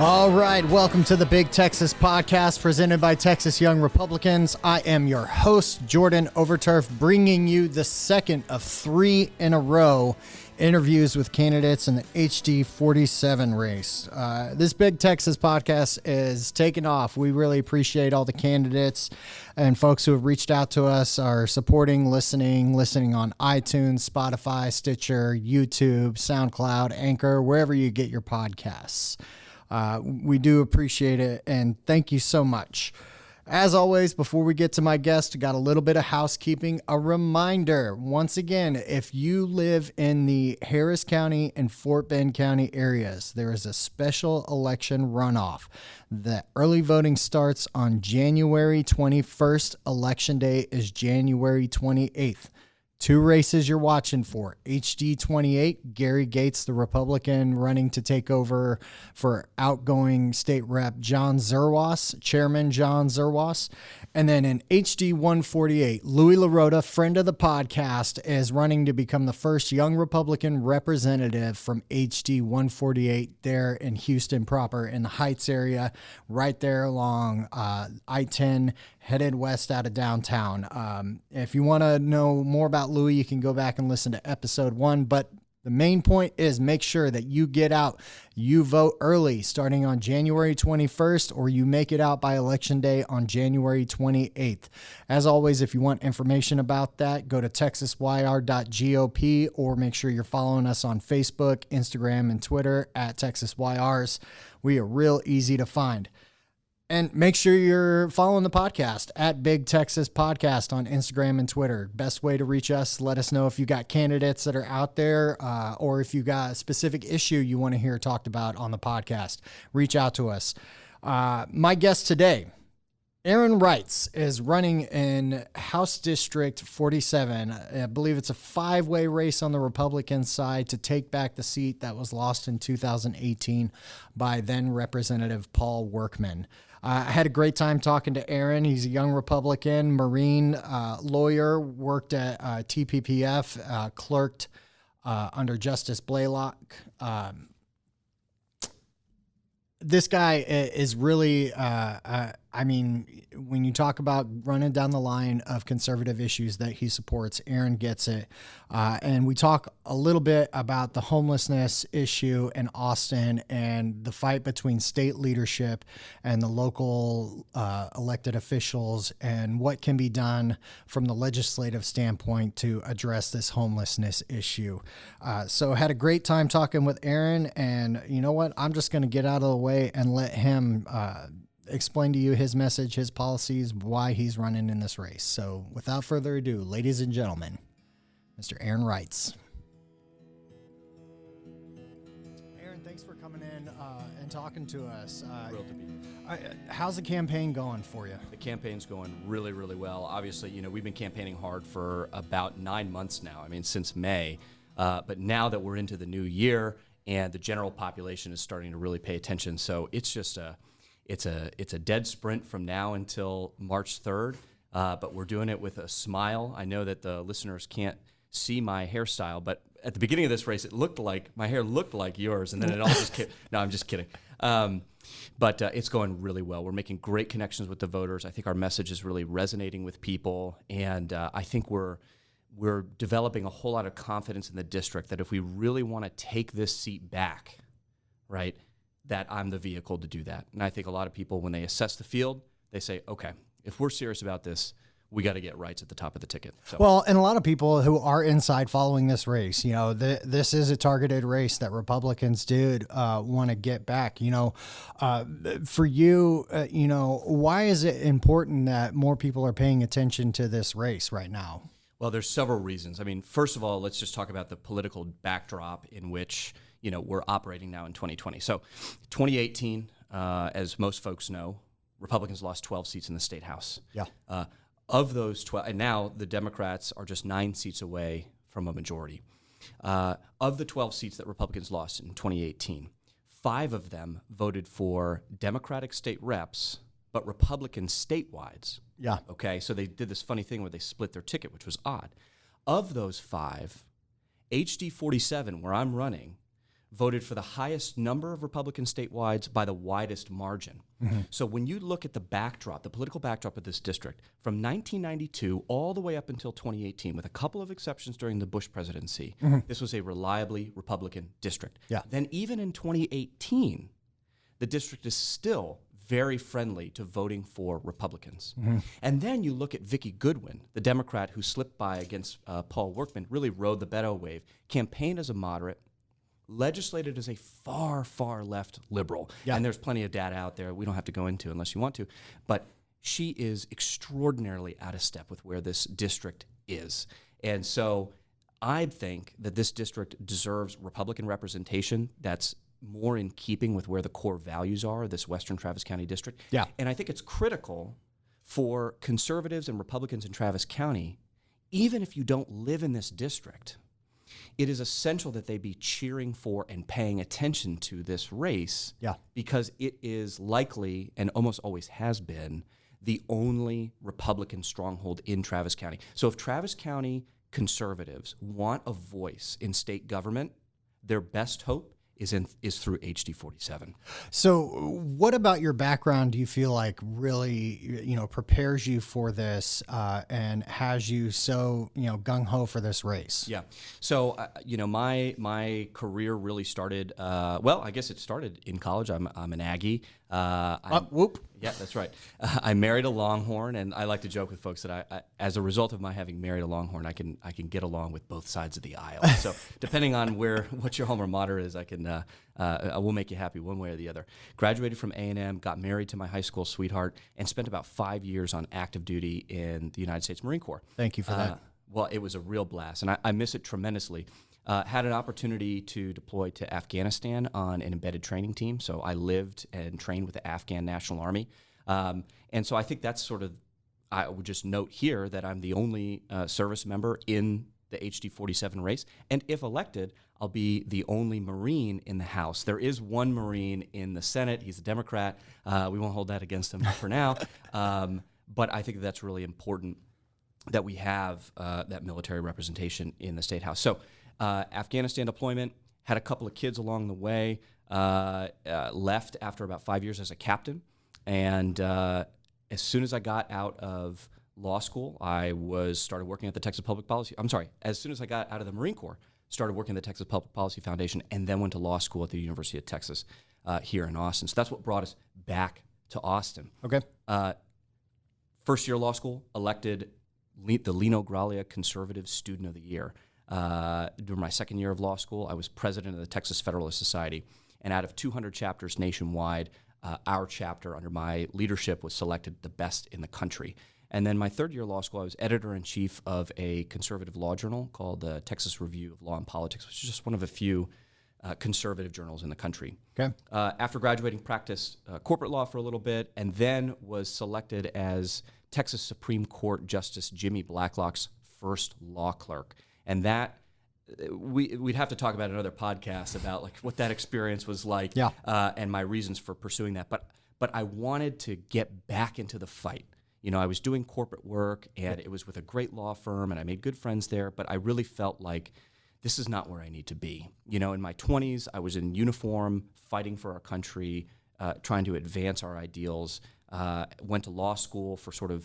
All right, welcome to the Big Texas Podcast presented by Texas Young Republicans. I am your host, Jordan Overturf, bringing you the second of 3 in a row interviews with candidates in the HD 47 race. This Big Texas Podcast is taking off. We really appreciate all the candidates and folks who have reached out to us, are supporting, listening on iTunes, Spotify, Stitcher, YouTube, SoundCloud, Anchor, wherever you get your podcasts. We do appreciate it, and thank you so much. As always, before we get to my guest, got a little bit of housekeeping. A reminder, once again, if you live in the Harris County and Fort Bend County areas, there is a special election runoff. The early voting starts on January 21st. Election day is January 28th. 2 races you're watching for. HD 28, Gary Gates, the Republican running to take over for outgoing state rep John Zerwas, Chairman John Zerwas. And then in HD 148, Louis LaRota, friend of the podcast, is running to become the first young Republican representative from HD 148 there in Houston proper in the Heights area, right there along I-10, headed west out of downtown. If you want to know more about Louis, you can go back and listen to episode 1. But the main point is make sure that you get out, you vote early starting on January 21st, or you make it out by election day on January 28th. As always, if you want information about that, go to texasyr.gop or make sure you're following us on Facebook, Instagram, and Twitter at TexasYRs. We are real easy to find. And make sure you're following the podcast at Big Texas Podcast on Instagram and Twitter. Best way to reach us, let us know if you got candidates that are out there or if you got a specific issue you want to hear talked about on the podcast. Reach out to us. My guest today, Aaron Reitz, is running in House District 47. I believe it's a 5-way race on the Republican side to take back the seat that was lost in 2018 by then Representative Paul Workman. I had a great time talking to Aaron. He's a young Republican, Marine lawyer, worked at TPPF, clerked under Justice Blaylock. This guy is really, when you talk about running down the line of conservative issues that he supports, Aaron gets it. And we talk a little bit about the homelessness issue in Austin and the fight between state leadership and the local elected officials and what can be done from the legislative standpoint to address this homelessness issue. So had a great time talking with Aaron, and you know what? I'm just going to get out of the way and let him explain to you his message, his policies, why he's running in this race. So without further ado, ladies and gentlemen, Mr. Aaron Reitz. Aaron, thanks for coming in and talking to us. Thrilled to be here. How's the campaign going for you? The campaign's going really, really well. Obviously, we've been campaigning hard for about 9 months now. Since May. But now that we're into the new year and the general population is starting to really pay attention, so it's just it's a dead sprint from now until March 3rd. But we're doing it with a smile. I know that the listeners can't see my hairstyle, but at the beginning of this race, my hair looked like yours, and then it all just came. No, I'm just kidding. But it's going really well. We're making great connections with the voters. I think our message is really resonating with people, and I think we're developing a whole lot of confidence in the district that if we really want to take this seat back, right, that I'm the vehicle to do that. And I think a lot of people, when they assess the field, they say, okay, if we're serious about this, we got to get Reitz at the top of the ticket. So. Well, and a lot of people who are inside following this race, this is a targeted race that Republicans did want to get back. For you, why is it important that more people are paying attention to this race right now? Well, there's several reasons. First of all, let's just talk about the political backdrop in which we're operating now in 2020. So 2018, as most folks know, Republicans lost 12 seats in the state house. Yeah. Of those 12, and now the Democrats are just 9 seats away from a majority. Of the 12 seats that Republicans lost in 2018, 5 of them voted for Democratic state reps, but Republican statewides. Yeah. Okay, so they did this funny thing where they split their ticket, which was odd. Of those 5, HD 47, where I'm running, voted for the highest number of Republican statewide by the widest margin. So when you look at the backdrop, the political backdrop of this district, from 1992 all the way up until 2018, with a couple of exceptions during the Bush presidency, this was a reliably Republican district. Yeah. Then even in 2018, the district is still very friendly to voting for Republicans. And then you look at Vicki Goodwin, the Democrat who slipped by against Paul Workman, really rode the Beto wave, campaigned as a moderate, legislated as a far, far left liberal. Yeah. And there's plenty of data out there we don't have to go into unless you want to. But she is extraordinarily out of step with where this district is. And so I think that this district deserves Republican representation that's more in keeping with where the core values are of this Western Travis County district. Yeah. And I think it's critical for conservatives and Republicans in Travis County, even if you don't live in this district, it is essential that they be cheering for and paying attention to this race, because it is likely, and almost always has been, the only Republican stronghold in Travis County. So if Travis County conservatives want a voice in state government, their best hope is through HD 47. So what about your background do you feel like really, prepares you for this and has you so, gung-ho for this race? Yeah. So, my career really started, I guess it started in college. I'm an Aggie. Whoop. Yeah, that's right. I married a Longhorn, and I like to joke with folks that I as a result of my having married a Longhorn, I can get along with both sides of the aisle. So depending on what your alma mater is, I will make you happy one way or the other. Graduated from A&M, got married to my high school sweetheart, and spent about 5 years on active duty in the United States Marine Corps. Thank you for that. Well, it was a real blast, and I miss it tremendously. Had an opportunity to deploy to Afghanistan on an embedded training team, so I lived and trained with the Afghan National Army. And so I think that's sort of, I would just note here that I'm the only service member in the HD 47 race, and if elected, I'll be the only Marine in the House. There is one Marine in the Senate. He's a Democrat. We won't hold that against him for now, but I think that's really important that we have that military representation in the State House. So Afghanistan deployment, had a couple of kids along the way, left after about 5 years as a captain. And as soon as I got out of law school, I started working at the Texas Public Policy. As soon as I got out of the Marine Corps, started working at the Texas Public Policy Foundation, and then went to law school at the University of Texas here in Austin. So that's what brought us back to Austin. Okay. First year law school, elected the Lino Graglia Conservative Student of the Year. During my second year of law school, I was president of the Texas Federalist Society, and out of 200 chapters nationwide, our chapter under my leadership was selected the best in the country. And then my third year of law school, I was editor-in-chief of a conservative law journal called the Texas Review of Law and Politics, which is just one of a few conservative journals in the country. Okay. After graduating, practiced corporate law for a little bit, and then was selected as Texas Supreme Court Justice Jimmy Blacklock's first law clerk. And that, we'd have to talk about another podcast about like what that experience was like, and my reasons for pursuing that. But I wanted to get back into the fight. I was doing corporate work, and it was with a great law firm, and I made good friends there, but I really felt like this is not where I need to be. In my 20s, I was in uniform, fighting for our country, trying to advance our ideals, went to law school for sort of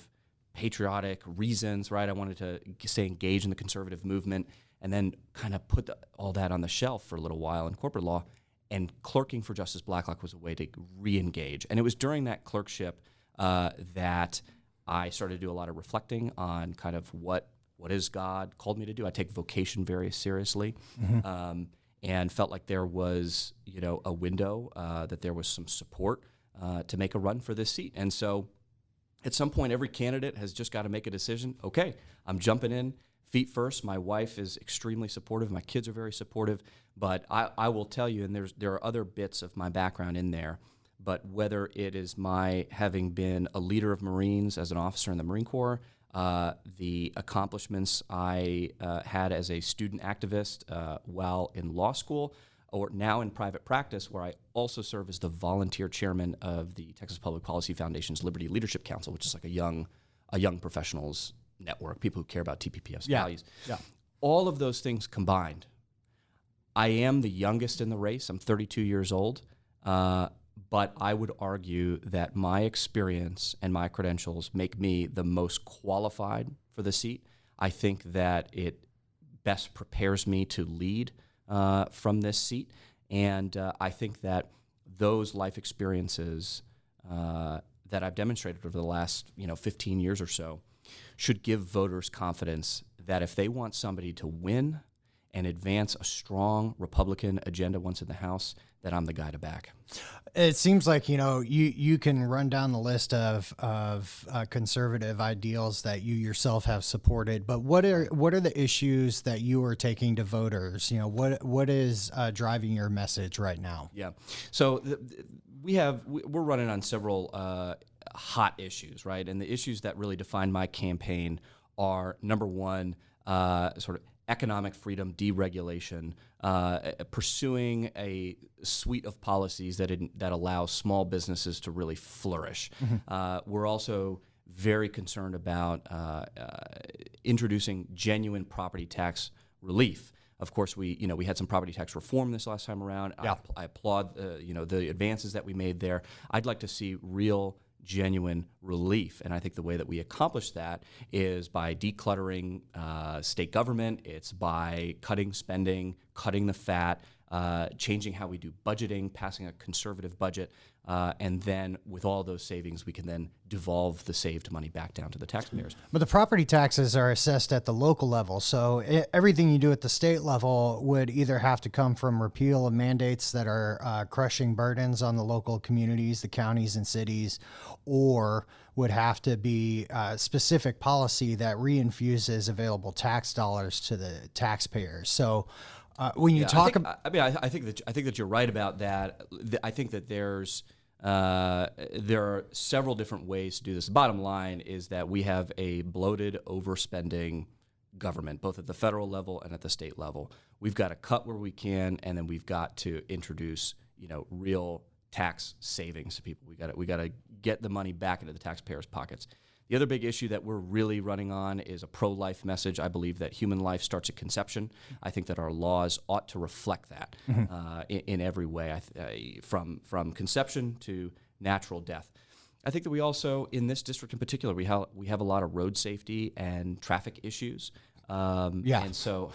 patriotic reasons, right? I wanted to stay engaged in the conservative movement, and then kind of put all that on the shelf for a little while in corporate law, and clerking for Justice Blacklock was a way to re-engage. And it was during that clerkship that I started to do a lot of reflecting on kind of what is God called me to do. I take vocation very seriously, and felt like there was, a window, that there was some support to make a run for this seat. And so at some point, every candidate has just got to make a decision. Okay, I'm jumping in, feet first. My wife is extremely supportive. My kids are very supportive. But I will tell you, and there are other bits of my background in there, but whether it is my having been a leader of Marines as an officer in the Marine Corps, the accomplishments I had as a student activist while in law school, or now in private practice, where I also serve as the volunteer chairman of the Texas Public Policy Foundation's Liberty Leadership Council, which is like a young professionals network, people who care about TPPF's values. Yeah. All of those things combined, I am the youngest in the race. I'm 32 years old. But I would argue that my experience and my credentials make me the most qualified for the seat. I think that it best prepares me to lead from this seat. And I think that those life experiences that I've demonstrated over the last 15 years or so should give voters confidence that if they want somebody to win and advance a strong Republican agenda once in the House, that I'm the guy to back. It seems like, you can run down the list of conservative ideals that you yourself have supported, but what are the issues that you are taking to voters? What is driving your message right now? Yeah. So we're running on several hot issues, right? And the issues that really define my campaign are, number one, sort of economic freedom, deregulation, pursuing a suite of policies that allow small businesses to really flourish. Mm-hmm. We're also very concerned about introducing genuine property tax relief. Of course, we had some property tax reform this last time around. Yeah. I applaud the advances that we made there. I'd like to see real, genuine relief, and I think the way that we accomplish that is by decluttering state government. It's by cutting spending, cutting the fat, changing how we do budgeting, passing a conservative budget, and then with all those savings, we can then devolve the saved money back down to the taxpayers. But the property taxes are assessed at the local level, so everything you do at the state level would either have to come from repeal of mandates that are crushing burdens on the local communities, the counties and cities, or would have to be specific policy that reinfuses available tax dollars to the taxpayers. So when you talk about, I think that you're right about that. I think that there are several different ways to do this. The bottom line is that we have a bloated, overspending government, both at the federal level and at the state level. We've got to cut where we can, and then we've got to introduce, real tax savings to people. We got to get the money back into the taxpayers' pockets. The other big issue that we're really running on is a pro-life message. I believe that human life starts at conception. I think that our laws ought to reflect that in every way, from conception to natural death. I think that we also, in this district in particular, we have a lot of road safety and traffic issues. And so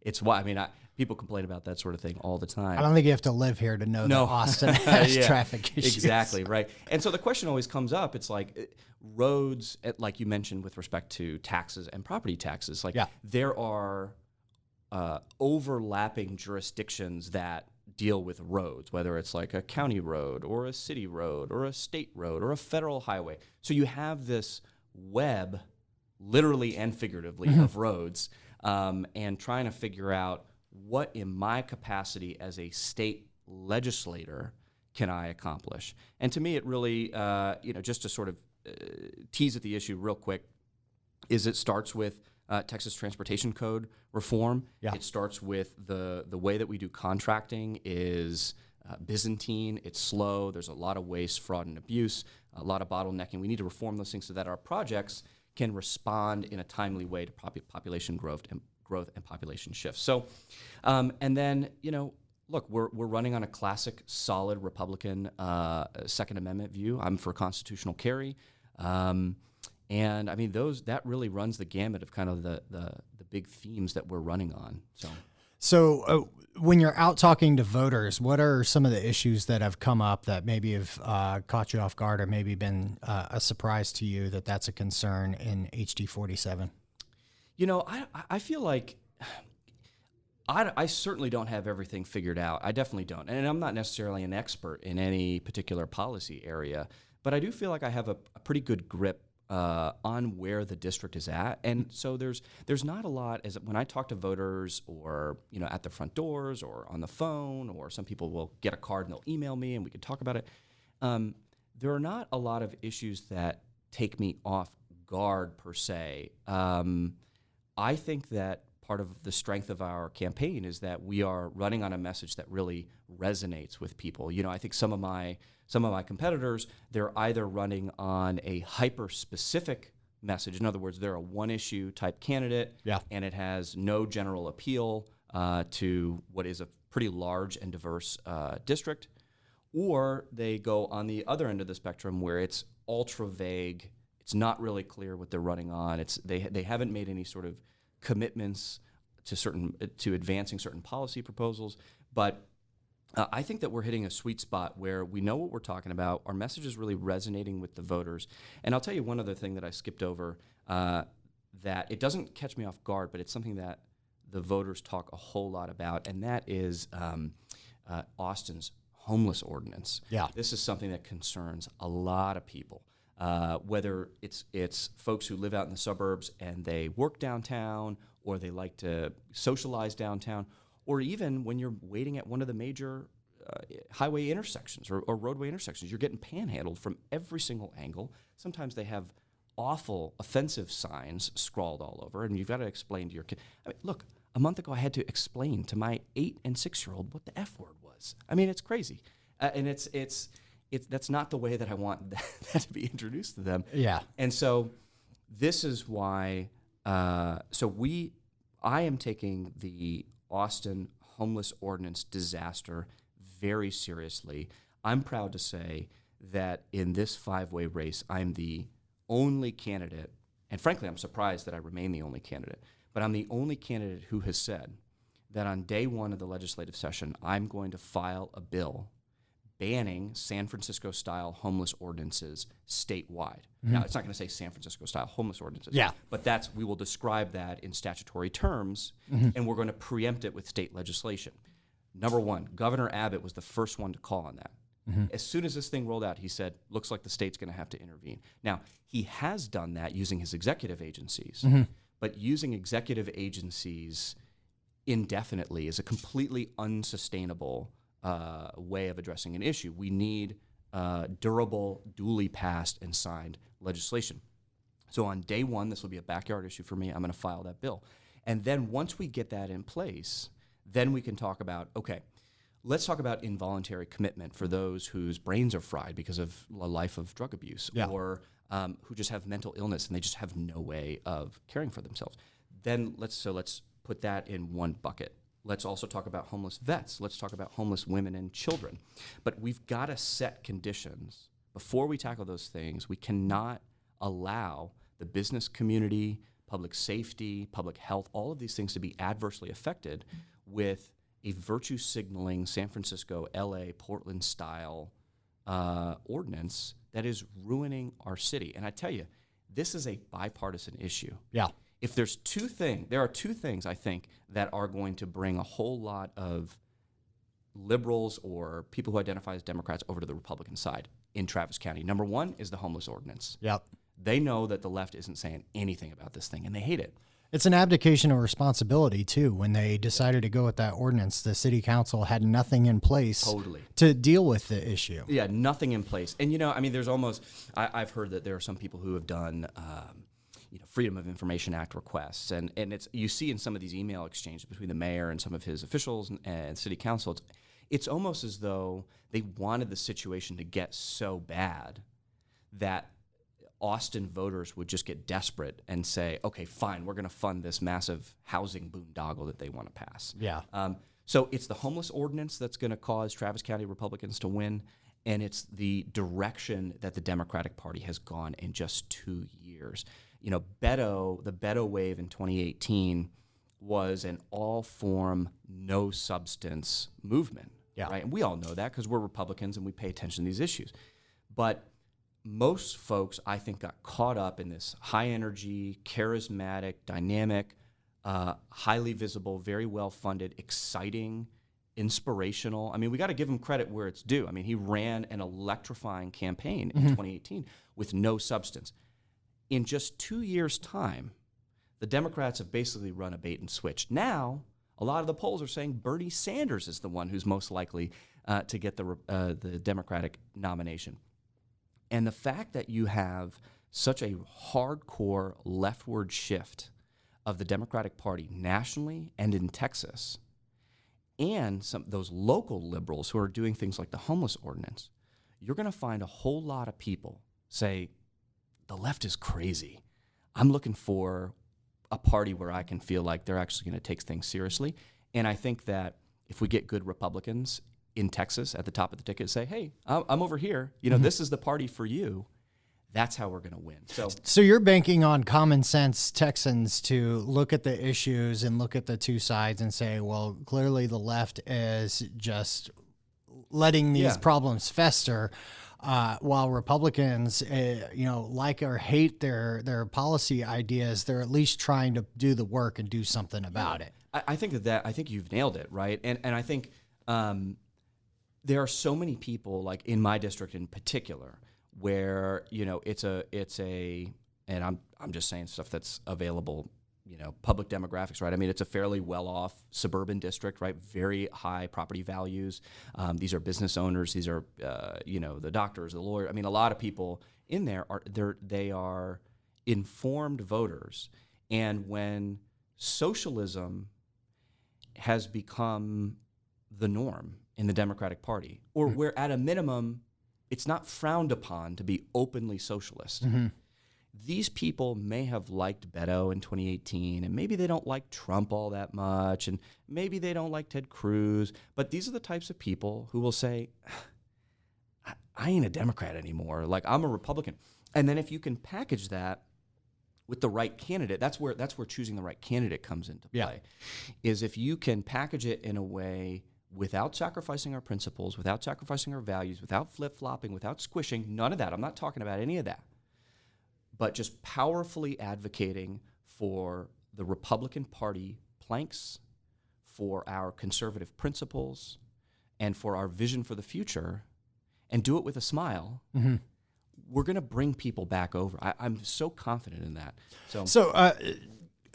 it's why, people complain about that sort of thing all the time. I don't think you have to live here to know that Austin has traffic issues. Exactly, right. And so the question always comes up, it's like roads, like you mentioned with respect to taxes and property taxes, there are overlapping jurisdictions that deal with roads, whether it's like a county road or a city road or a state road or a federal highway. So you have this web, literally and figuratively, of roads, and trying to figure out what in my capacity as a state legislator can I accomplish. And to me, it really, just to sort of tease at the issue real quick, is it starts with Texas Transportation Code reform. Yeah. It starts with the way that we do contracting is Byzantine. It's slow. There's a lot of waste, fraud, and abuse, a lot of bottlenecking. We need to reform those things so that our projects can respond in a timely way to population growth and population shifts. So, and then, look, we're running on a classic, solid Republican Second Amendment view. I'm for constitutional carry. And that really runs the gamut of kind of the big themes that we're running on. So when you're out talking to voters, what are some of the issues that have come up that maybe have caught you off guard or maybe been a surprise to you that's a concern in HD 47? I feel like I certainly don't have everything figured out. I definitely don't. And I'm not necessarily an expert in any particular policy area, but I do feel like I have a pretty good grip on where the district is at. And so there's not a lot, as when I talk to voters or, at the front doors or on the phone, or some people will get a card and they'll email me and we can talk about it. There are not a lot of issues that take me off guard per se. I think that part of the strength of our campaign is that we are running on a message that really resonates with people. I think some of my competitors, they're either running on a hyper-specific message. In other words, they're a one-issue type candidate, and it has no general appeal to what is a pretty large and diverse district, or they go on the other end of the spectrum where it's ultra vague. It's not really clear what they're running on. They haven't made any sort of commitments to advancing certain policy proposals, but I think that we're hitting a sweet spot where we know what we're talking about. Our message is really resonating with the voters. And I'll tell you one other thing that I skipped over, that it doesn't catch me off guard, but it's something that the voters talk a whole lot about, and that is Austin's homeless ordinance. Yeah. This is something that concerns a lot of people, whether it's folks who live out in the suburbs and they work downtown, or they like to socialize downtown, or even when you're waiting at one of the major highway intersections or roadway intersections, you're getting panhandled from every single angle. Sometimes they have awful, offensive signs scrawled all over, and you've got to explain to your kid. I mean, look, a month ago I had to explain to my 8 and 6-year-old what the F word was. I mean, it's crazy, and it's that's not the way that I want that to be introduced to them. Yeah, and so this is why. I am taking the Austin homeless ordinance disaster very seriously. I'm proud to say that in this 5-way race, I'm the only candidate, and frankly, I'm surprised that I remain the only candidate, but I'm the only candidate who has said that on day one of the legislative session, I'm going to file a bill banning San Francisco-style homeless ordinances statewide. Mm-hmm. Now, it's not going to say San Francisco-style homeless ordinances, but we will describe that in statutory terms, and we're going to preempt it with state legislation. Number one, Governor Abbott was the first one to call on that. Mm-hmm. As soon as this thing rolled out, he said, looks like the state's going to have to intervene. Now, he has done that using his executive agencies, but using executive agencies indefinitely is a completely unsustainable way of addressing an issue. We need durable, duly passed and signed legislation. So on day one, this will be a backyard issue for me. I'm going to file that bill. And then once we get that in place, then we can talk about, okay, let's talk about involuntary commitment for those whose brains are fried because of a life of drug abuse, or who just have mental illness and they just have no way of caring for themselves. Then let's put that in one bucket. Let's also talk about homeless vets. Let's talk about homeless women and children. But we've got to set conditions. Before we tackle those things, we cannot allow the business community, public safety, public health, all of these things to be adversely affected with a virtue signaling San Francisco, LA, Portland style ordinance that is ruining our city. And I tell you, this is a bipartisan issue. Yeah. If there are two things I think that are going to bring a whole lot of liberals or people who identify as Democrats over to the Republican side in Travis County. Number one is the homeless ordinance. Yep. They know that the left isn't saying anything about this thing, and they hate it. It's an abdication of responsibility, too. When they decided to go with that ordinance, the city council had nothing in place to deal with the issue. Yeah, nothing in place. And, there's almost – I've heard that there are some people who have done Freedom of Information Act requests. And it's you see in some of these email exchanges between the mayor and some of his officials and city council, it's almost as though they wanted the situation to get so bad that Austin voters would just get desperate and say, okay, fine, we're going to fund this massive housing boondoggle that they want to pass. Yeah. So it's the homeless ordinance that's going to cause Travis County Republicans to win, and it's the direction that the Democratic Party has gone in just 2 years. The Beto wave in 2018 was an all-form, no-substance movement. Yeah. Right? And we all know that because we're Republicans and we pay attention to these issues. But most folks, I think, got caught up in this high-energy, charismatic, dynamic, highly visible, very well-funded, exciting, inspirational. I mean, we got to give him credit where it's due. I mean, he ran an electrifying campaign in 2018 with no substance. In just 2 years' time, the Democrats have basically run a bait and switch. Now, a lot of the polls are saying Bernie Sanders is the one who's most likely to get the Democratic nomination. And the fact that you have such a hardcore leftward shift of the Democratic Party nationally and in Texas, and those local liberals who are doing things like the homeless ordinance, you're going to find a whole lot of people say, the left is crazy. I'm looking for a party where I can feel like they're actually going to take things seriously. And I think that if we get good Republicans in Texas at the top of the ticket, say, hey, I'm over here. This is the party for you. That's how we're going to win. So you're banking on common sense Texans to look at the issues and look at the two sides and say, well, clearly the left is just letting these problems fester, while Republicans, like or hate their policy ideas, they're at least trying to do the work and do something about it. I think I think you've nailed it, right? And I think there are so many people, like in my district in particular, where it's a and I'm just saying stuff that's available, public demographics, right? I mean, it's a fairly well-off suburban district, right? Very high property values. These are business owners. These are the doctors, the lawyer. I mean, a lot of people in there they are informed voters, and when socialism has become the norm in the Democratic Party, or where at a minimum it's not frowned upon to be openly socialist. Mm-hmm. These people may have liked Beto in 2018, and maybe they don't like Trump all that much, and maybe they don't like Ted Cruz, but these are the types of people who will say, I ain't a Democrat anymore, like I'm a Republican. And then if you can package that with the right candidate, that's where choosing the right candidate comes into play, is if you can package it in a way without sacrificing our principles, without sacrificing our values, without flip-flopping, without squishing, none of that. I'm not talking about any of that. But just powerfully advocating for the Republican Party planks, for our conservative principles, and for our vision for the future, and do it with a smile, we're going to bring people back over. I'm so confident in that. So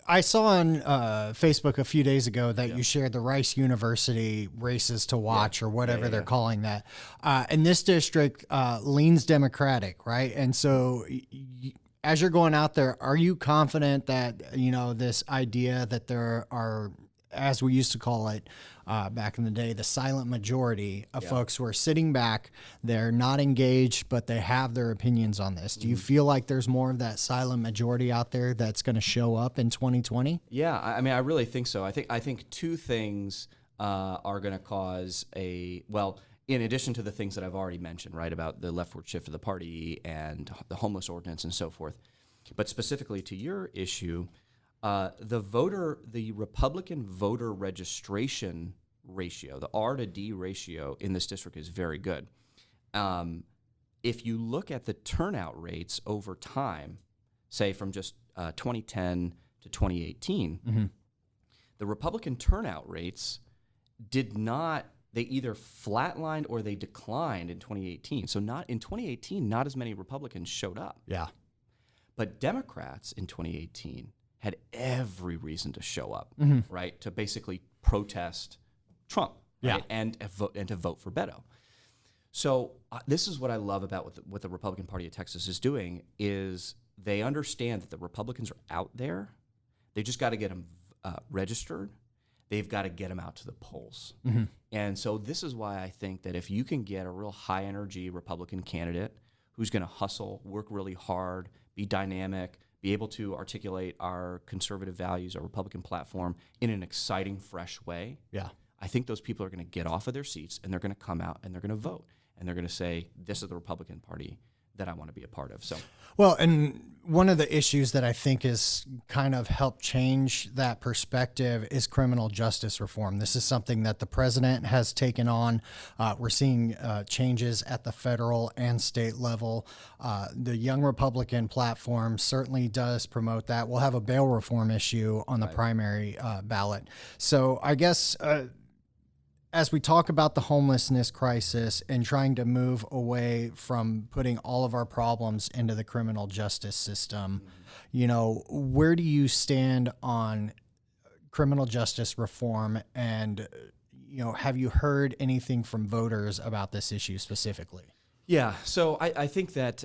I saw on Facebook a few days ago that you shared the Rice University races to watch, or whatever they're calling that. And this district leans Democratic, right? And so as you're going out there, are you confident that, this idea that there are, as we used to call it back in the day, the silent majority of folks who are sitting back, they're not engaged, but they have their opinions on this? Do you feel like there's more of that silent majority out there that's going to show up in 2020? Yeah, I mean, I really think so. I think two things are going to cause in addition to the things that I've already mentioned, right, about the leftward shift of the party and the homeless ordinance and so forth, but specifically to your issue, the Republican voter registration ratio, the R to D ratio in this district is very good. If you look at the turnout rates over time, say from just 2010 to 2018, the Republican turnout rates they either flatlined or they declined in 2018. So in 2018, not as many Republicans showed up. Yeah. But Democrats in 2018 had every reason to show up, right, to basically protest Trump, right, and to vote for Beto. So this is what I love about what the Republican Party of Texas is doing, is they understand that the Republicans are out there. They just got to get them registered. They've got to get them out to the polls. And so this is why I think that if you can get a real high-energy Republican candidate who's going to hustle, work really hard, be dynamic, be able to articulate our conservative values, our Republican platform in an exciting, fresh way, I think those people are going to get off of their seats and they're going to come out and they're going to vote. And they're going to say, this is the Republican Party that I want to be a part of. So, well, and one of the issues that I think has kind of helped change that perspective is criminal justice reform. This is something that the president has taken on. We're seeing changes at the federal and state level. The Young Republican platform certainly does promote that. We'll have a bail reform issue on the primary ballot. So I guess as we talk about the homelessness crisis and trying to move away from putting all of our problems into the criminal justice system, where do you stand on criminal justice reform? And, have you heard anything from voters about this issue specifically? Yeah, so I think that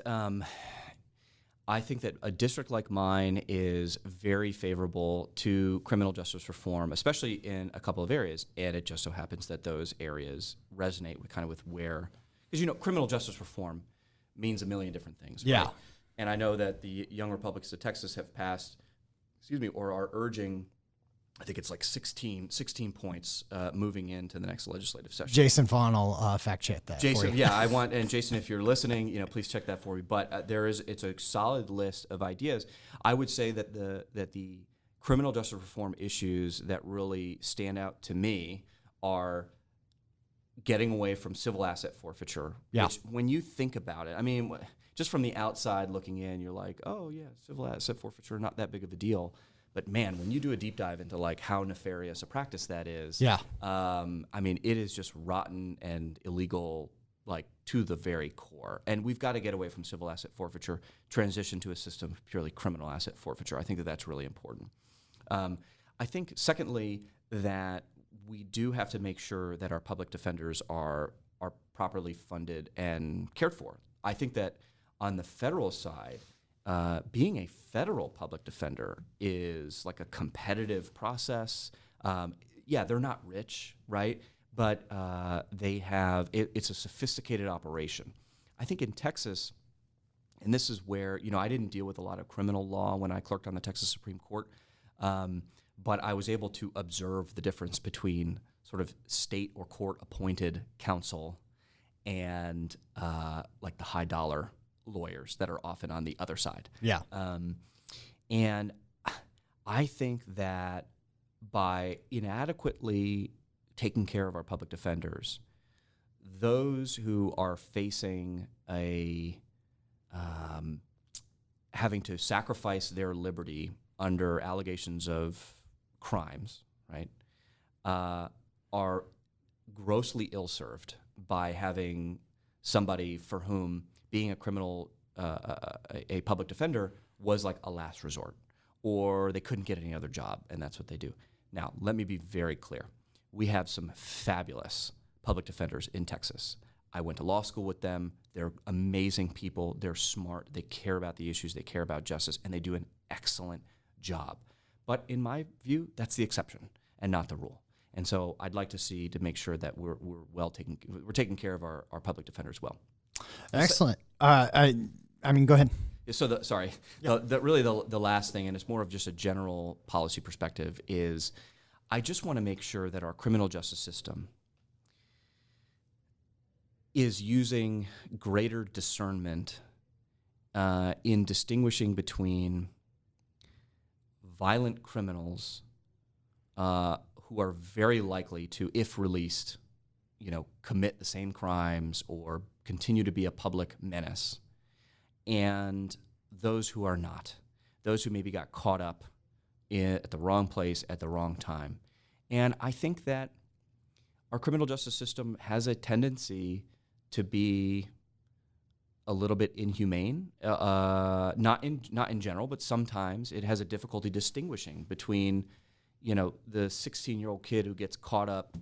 a district like mine is very favorable to criminal justice reform, especially in a couple of areas. And it just so happens that those areas resonate with where, because criminal justice reform means a million different things. Right? Yeah. And I know that the Young Republicans of Texas have passed, or are urging I think it's like 16 points moving into the next legislative session. Jason Vaughn will fact check that. Jason, for you. and Jason, if you're listening, please check that for me. But it's a solid list of ideas. I would say that the criminal justice reform issues that really stand out to me are getting away from civil asset forfeiture. Yeah. Which, when you think about it, I mean, just from the outside looking in, you're like, oh yeah, civil asset forfeiture, not that big of a deal. But man, when you do a deep dive into like how nefarious a practice that is, I mean, it is just rotten and illegal, like to the very core. And we've got to get away from civil asset forfeiture, transition to a system of purely criminal asset forfeiture. I think that that's really important. I think, secondly, that we do have to make sure that our public defenders are properly funded and cared for. I think that on the federal side, being a federal public defender is like a competitive process. They're not rich, right? But they have, it's a sophisticated operation. I think in Texas, and this is where, I didn't deal with a lot of criminal law when I clerked on the Texas Supreme Court, but I was able to observe the difference between sort of state or court appointed counsel and like the high dollar lawyers that are often on the other side. Yeah. And I think that by inadequately taking care of our public defenders, those who are facing having to sacrifice their liberty under allegations of crimes, right, are grossly ill-served by having somebody for whom being a criminal, a public defender was like a last resort, or they couldn't get any other job, and that's what they do. Now, let me be very clear. We have some fabulous public defenders in Texas. I went to law school with them. They're amazing people. They're smart. They care about the issues. They care about justice, and they do an excellent job. But in my view, that's the exception and not the rule. And so I'd like to make sure that we're taking care of our public defenders well. Excellent. I mean, go ahead. So the last thing, and it's more of just a general policy perspective, is I just want to make sure that our criminal justice system is using greater discernment in distinguishing between violent criminals who are very likely to, if released, commit the same crimes or continue to be a public menace, and those who are not, those who maybe got caught up at the wrong place at the wrong time. And I think that our criminal justice system has a tendency to be a little bit inhumane, not in general, but sometimes it has a difficulty distinguishing between, the 16-year-old kid who gets caught up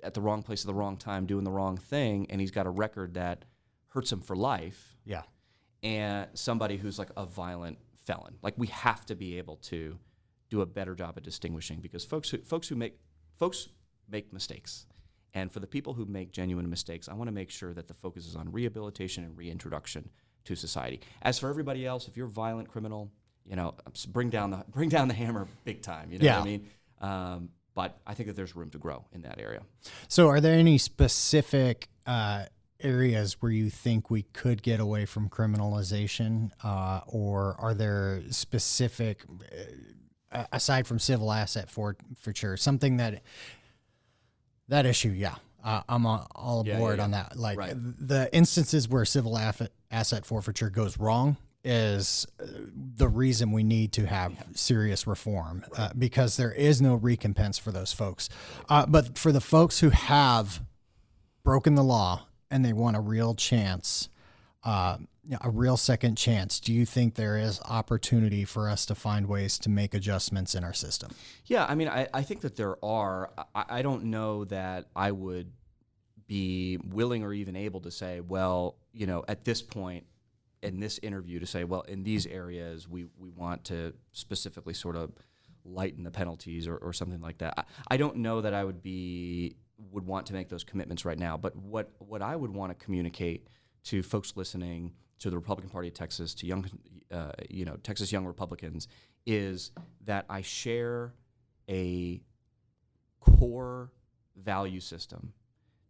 at the wrong place at the wrong time doing the wrong thing, and he's got a record that hurts him for life. Yeah. And somebody who's like a violent felon. Like, we have to be able to do a better job at distinguishing, because folks make mistakes. And for the people who make genuine mistakes, I want to make sure that the focus is on rehabilitation and reintroduction to society. As for everybody else, if you're a violent criminal, bring down the hammer big time. You know what I mean? But I think that there's room to grow in that area. So are there any specific areas where you think we could get away from criminalization, or are there specific, aside from civil asset forfeiture, something that issue, I'm all aboard on that. Like, right. The instances where civil asset forfeiture goes wrong is the reason we need to have serious reform, because there is no recompense for those folks. But for the folks who have broken the law and they want a real chance, a real second chance, do you think there is opportunity for us to find ways to make adjustments in our system? Yeah, I mean, I think that there are. I don't know that I would be willing or even able to say, well, at this point in this interview, to say, well, in these areas we want to specifically sort of lighten the penalties or something like that. I don't know that I would want to make those commitments right now. But what I would want to communicate to folks listening, to the Republican Party of Texas, to Texas Young Republicans, is that I share a core value system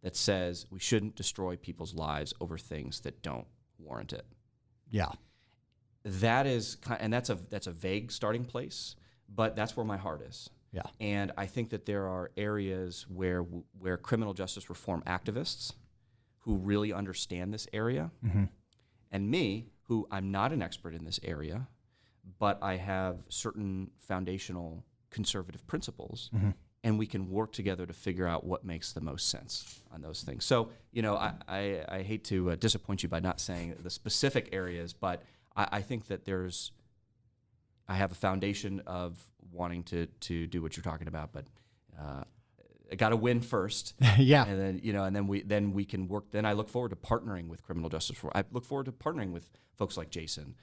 that says we shouldn't destroy people's lives over things that don't warrant it. Yeah. That's a vague starting place, but that's where my heart is. Yeah. And I think that there are areas where criminal justice reform activists who really understand this area, and me, who I'm not an expert in this area, but I have certain foundational conservative principles, and we can work together to figure out what makes the most sense on those things. So, I hate to disappoint you by not saying the specific areas, but I think that I have a foundation of wanting to do what you're talking about, but I got to win first. Yeah. And then we can work. Then I look forward to partnering with criminal justice reform. I look forward to partnering with folks like Jason,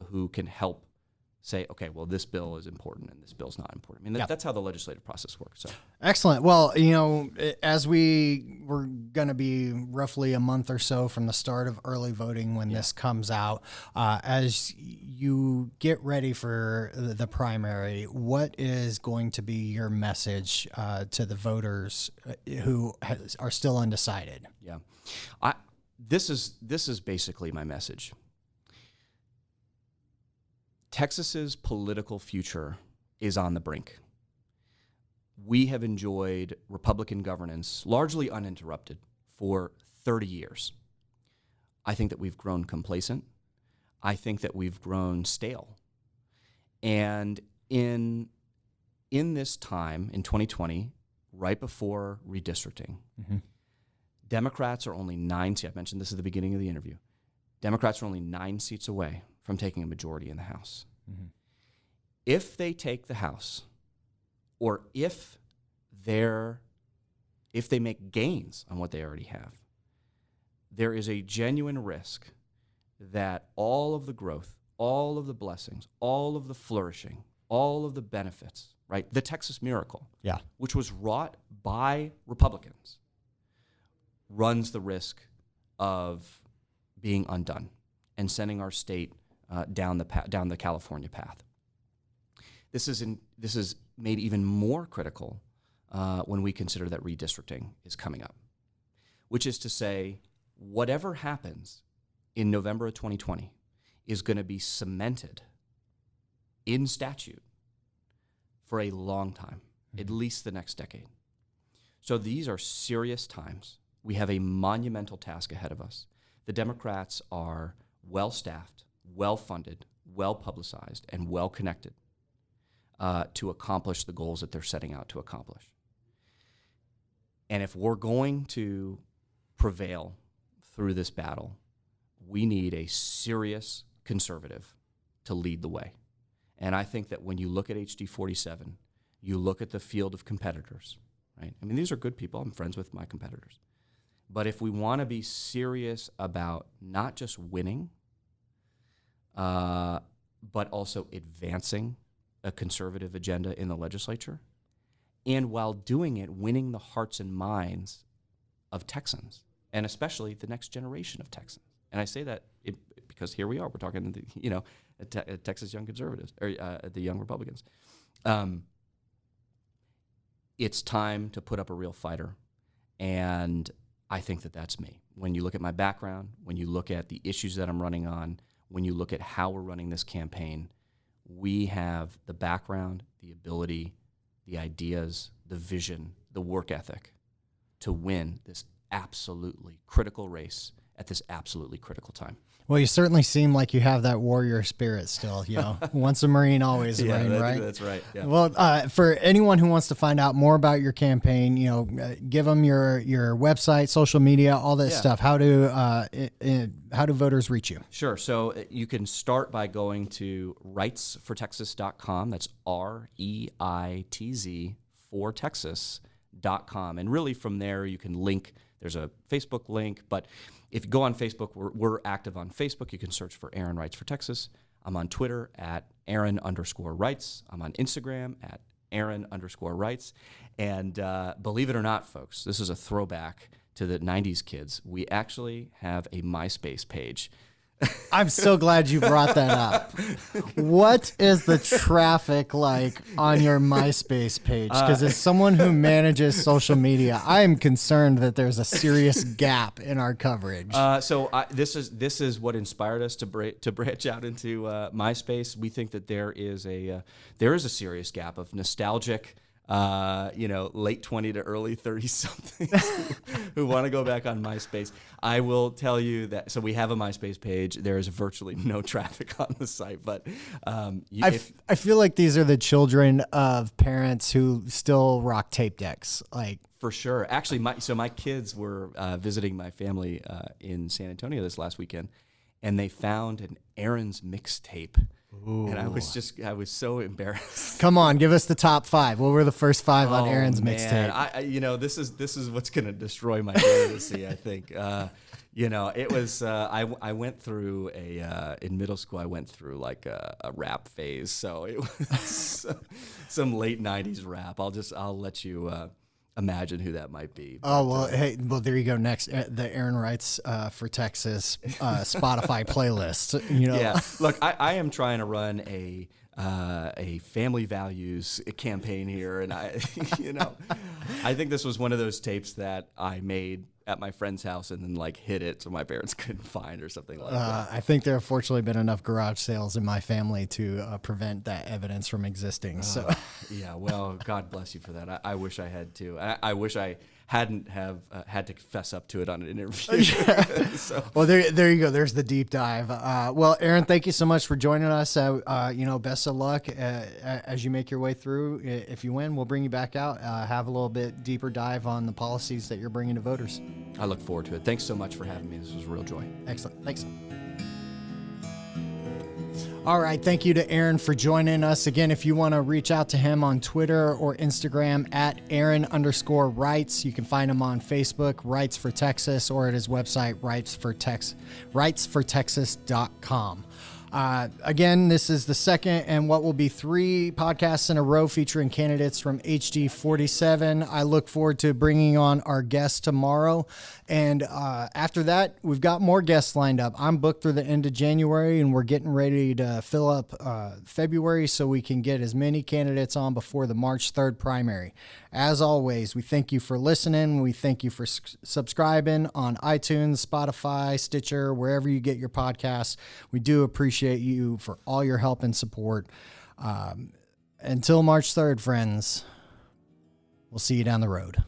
who can help say, okay, well, this bill is important and this bill's not important. I mean, that's how the legislative process works. So. Excellent. Well, as we're going to be roughly a month or so from the start of early voting when this comes out, as you get ready for the primary, what is going to be your message to the voters who are still undecided? Yeah, this is basically my message. Texas's political future is on the brink. We have enjoyed Republican governance largely uninterrupted for 30 years. I think that we've grown complacent. I think that we've grown stale. And in this time, in 2020, right before redistricting, Democrats are only 9 seats. I mentioned this at the beginning of the interview. Democrats are only 9 seats away from taking a majority in the House. If they take the House, or if they make gains on what they already have, there is a genuine risk that all of the growth, all of the blessings, all of the flourishing, all of the benefits, right? The Texas miracle, which was wrought by Republicans, runs the risk of being undone and sending our state down the California path. This is made even more critical when we consider that redistricting is coming up, which is to say, whatever happens in November of 2020 is going to be cemented in statute for a long time, at least the next decade. So these are serious times. We have a monumental task ahead of us. The Democrats are well-staffed, well-funded, well-publicized, and well-connected to accomplish the goals that they're setting out to accomplish. And if we're going to prevail through this battle, we need a serious conservative to lead the way. And I think that when you look at HD 47, you look at the field of competitors, right? I mean, these are good people. I'm friends with my competitors. But if we want to be serious about not just winning, but also advancing a conservative agenda in the legislature, and while doing it, winning the hearts and minds of Texans, and especially the next generation of Texans. And I say that because here we are. We're talking, Texas young conservatives, or the young Republicans. It's time to put up a real fighter, and I think that that's me. When you look at my background, when you look at the issues that I'm running on, when you look at how we're running this campaign, we have the background, the ability, the ideas, the vision, the work ethic to win this absolutely critical race at this absolutely critical time. Well, you certainly seem like you have that warrior spirit still, once a Marine, always a Marine, right? That's right. Yeah. Well, for anyone who wants to find out more about your campaign, give them your website, social media, all that stuff. How do voters reach you? Sure. So you can start by going to reitz4texas.com. That's REITZ for Texas.com. And really from there you can link. There's a Facebook link, but if you go on Facebook, we're active on Facebook. You can search for Aaron Reitz for Texas. I'm on Twitter at Aaron_Reitz. I'm on Instagram at Aaron_Reitz. And believe it or not, folks, this is a throwback to the 90s kids. We actually have a MySpace page. I'm so glad you brought that up. What is the traffic like on your MySpace page? Because as someone who manages social media, I am concerned that there's a serious gap in our coverage. This is what inspired us to branch out into MySpace. We think that there is a serious gap of nostalgic, late 20 to early 30 somethings who want to go back on MySpace. I will tell you that. So we have a MySpace page. There is virtually no traffic on the site, but I feel like these are the children of parents who still rock tape decks. Like, for sure. Actually, my kids were visiting my family in San Antonio this last weekend, and they found an Aaron's mixtape. Ooh. And I was so embarrassed. Come on, give us the top 5. What were the first 5 on Aaron's mixtape? This is what's going to destroy my literacy, I think. It was, I went through in middle school, I went through like a rap phase. So it was some late 90s rap. I'll let you imagine who that might be. But, there you go. Next, the Aaron Reitz for Texas Spotify playlist. Yeah. Look, I am trying to run a family values campaign here, and I think this was one of those tapes that I made at my friend's house and then like hid it so my parents couldn't find or something like that. I think there have fortunately been enough garage sales in my family to prevent that evidence from existing. So yeah, well, God bless you for that. I wish I had to. I wish I hadn't had to fess up to it on an interview. So. Well, there you go. There's the deep dive. Well, Aaron, thank you so much for joining us. Best of luck as you make your way through. If you win, we'll bring you back out, have a little bit deeper dive on the policies that you're bringing to voters. I look forward to it. Thanks so much for having me. This was a real joy. Excellent. Thanks. All right. Thank you to Aaron for joining us. Again, if you want to reach out to him on Twitter or Instagram at Aaron_Reitz, you can find him on Facebook, Reitz for Texas, or at his website, reitsfortexas.com. Again, this is the second and what will be 3 podcasts in a row featuring candidates from HD 47. I look forward to bringing on our guest tomorrow. And after that, we've got more guests lined up. I'm booked through the end of January, and we're getting ready to fill up February so we can get as many candidates on before the March 3rd primary. As always, we thank you for listening. We thank you for subscribing on iTunes, Spotify, Stitcher, wherever you get your podcasts. We do appreciate you for all your help and support. Until March 3rd, friends, we'll see you down the road.